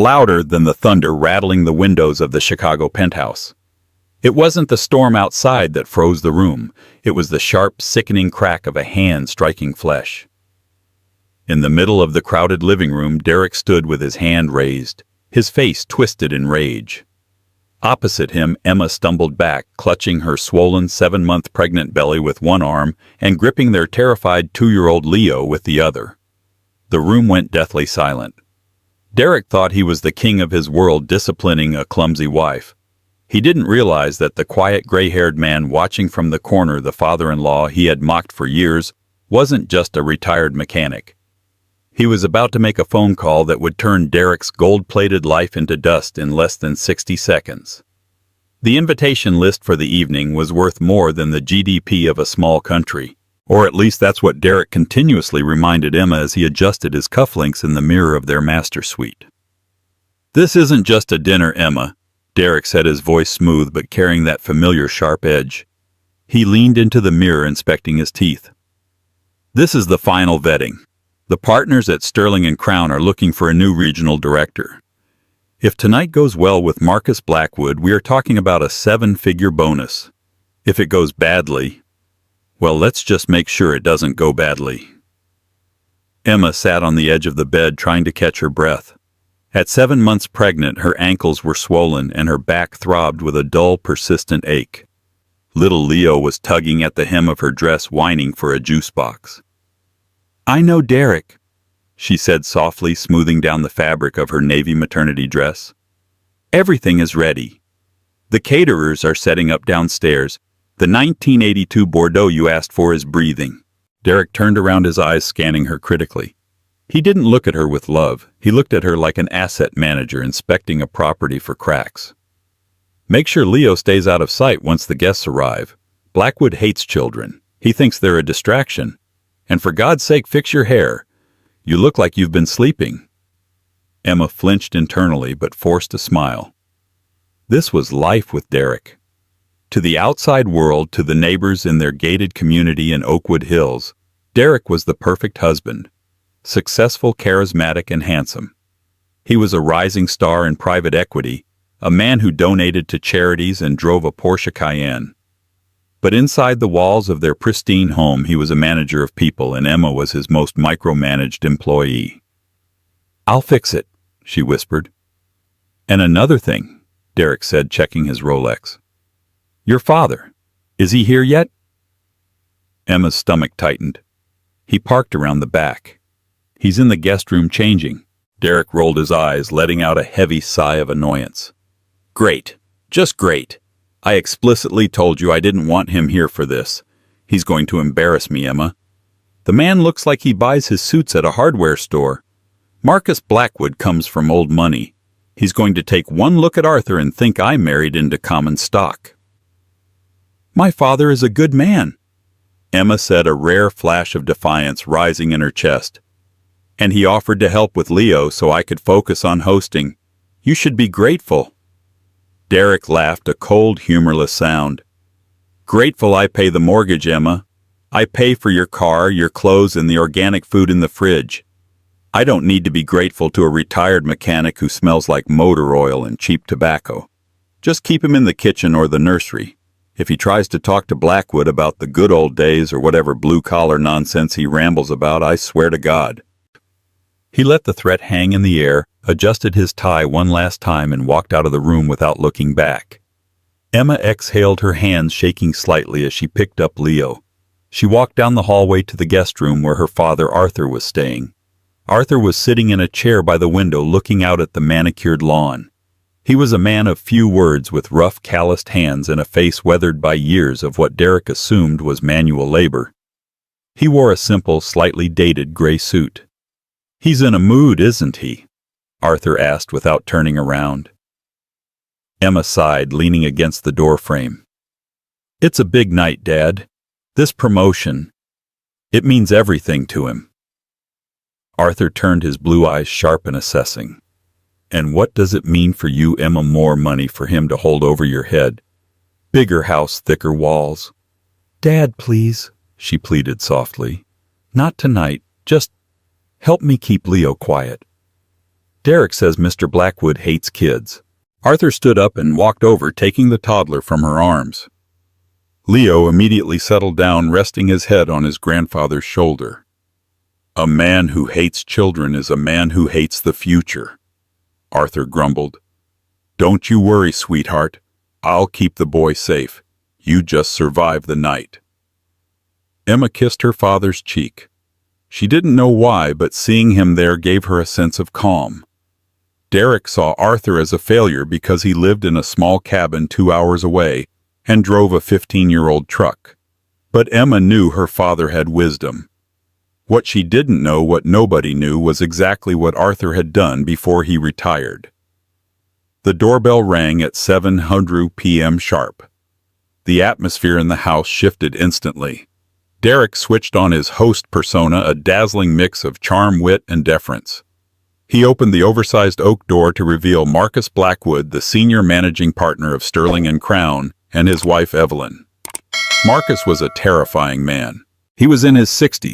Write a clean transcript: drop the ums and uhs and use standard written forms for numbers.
louder than the thunder rattling the windows of the Chicago penthouse. It wasn't the storm outside that froze the room. It was the sharp, sickening crack of a hand striking flesh. In the middle of the crowded living room, Derek stood with his hand raised, his face twisted in rage. Opposite him, Emma stumbled back, clutching her swollen 7-month pregnant belly with one arm and gripping their terrified 2-year-old Leo with the other. The room went deathly silent. Derek thought he was the king of his world disciplining a clumsy wife. He didn't realize that the quiet gray-haired man watching from the corner the father-in-law he had mocked for years wasn't just a retired mechanic. He was about to make a phone call that would turn Derek's gold-plated life into dust in less than 60 seconds. The invitation list for the evening was worth more than the GDP of a small country, or at least that's what Derek continuously reminded Emma as he adjusted his cufflinks in the mirror of their master suite. "This isn't just a dinner, Emma," Derek said, his voice smooth but carrying that familiar sharp edge. He leaned into the mirror, inspecting his teeth. "This is the final vetting. The partners at Sterling & Crown are looking for a new regional director. If tonight goes well with Marcus Blackwood, we are talking about a 7-figure bonus. If it goes badly, well, let's just make sure it doesn't go badly." Emma sat on the edge of the bed trying to catch her breath. At 7 months pregnant, her ankles were swollen and her back throbbed with a dull, persistent ache. Little Leo was tugging at the hem of her dress, whining for a juice box. "I know Derek," she said softly, smoothing down the fabric of her navy maternity dress. "Everything is ready. The caterers are setting up downstairs. The 1982 Bordeaux you asked for is breathing." Derek turned around, his eyes scanning her critically. He didn't look at her with love. He looked at her like an asset manager inspecting a property for cracks. "Make sure Leo stays out of sight once the guests arrive. Blackwood hates children. He thinks they're a distraction. And for God's sake, fix your hair. You look like you've been sleeping." Emma flinched internally but forced a smile. This was life with Derek. To the outside world, to the neighbors in their gated community in Oakwood Hills, Derek was the perfect husband. Successful, charismatic, and handsome. He was a rising star in private equity, a man who donated to charities and drove a Porsche Cayenne. But inside the walls of their pristine home, he was a manager of people, and Emma was his most micromanaged employee. "I'll fix it," she whispered. "And another thing," Derek said, checking his Rolex. "Your father, is he here yet?" Emma's stomach tightened. "He parked around the back. He's in the guest room changing." Derek rolled his eyes, letting out a heavy sigh of annoyance. "Great. Just great. I explicitly told you I didn't want him here for this. He's going to embarrass me, Emma. The man looks like he buys his suits at a hardware store. Marcus Blackwood comes from old money. He's going to take one look at Arthur and think I married into common stock." "My father is a good man," Emma said, a rare flash of defiance rising in her chest. "And he offered to help with Leo so I could focus on hosting. You should be grateful." Derek laughed, a cold, humorless sound. "Grateful I pay the mortgage, Emma. I pay for your car, your clothes, and the organic food in the fridge. I don't need to be grateful to a retired mechanic who smells like motor oil and cheap tobacco. Just keep him in the kitchen or the nursery. If he tries to talk to Blackwood about the good old days or whatever blue-collar nonsense he rambles about, I swear to God." He let the threat hang in the air, adjusted his tie one last time, and walked out of the room without looking back. Emma exhaled, her hands shaking slightly as she picked up Leo. She walked down the hallway to the guest room where her father Arthur was staying. Arthur was sitting in a chair by the window looking out at the manicured lawn. He was a man of few words, with rough, calloused hands and a face weathered by years of what Derek assumed was manual labor. He wore a simple, slightly dated gray suit. "He's in a mood, isn't he?" Arthur asked without turning around. Emma sighed, leaning against the doorframe. "It's a big night, Dad. This promotion, it means everything to him." Arthur turned, his blue eyes sharp and assessing. "And what does it mean for you, Emma? More money for him to hold over your head? Bigger house, thicker walls?" "Dad, please," she pleaded softly. "Not tonight. Just help me keep Leo quiet." Derek says Mr. Blackwood hates kids. Arthur stood up and walked over, taking the toddler from her arms. Leo immediately settled down, resting his head on his grandfather's shoulder. A man who hates children is a man who hates the future, Arthur grumbled. Don't you worry, sweetheart. I'll keep the boy safe. You just survive the night. Emma kissed her father's cheek. She didn't know why, but seeing him there gave her a sense of calm. Derek saw Arthur as a failure because he lived in a small cabin 2 hours away and drove a 15-year-old truck. But Emma knew her father had wisdom. What she didn't know, what nobody knew, was exactly what Arthur had done before he retired. The doorbell rang at 7:00 p.m. sharp. The atmosphere in the house shifted instantly. Derek switched on his host persona, a dazzling mix of charm, wit, and deference. He opened the oversized oak door to reveal Marcus Blackwood, the senior managing partner of Sterling and Crown, and his wife Evelyn. Marcus was a terrifying man. He was in his 60s.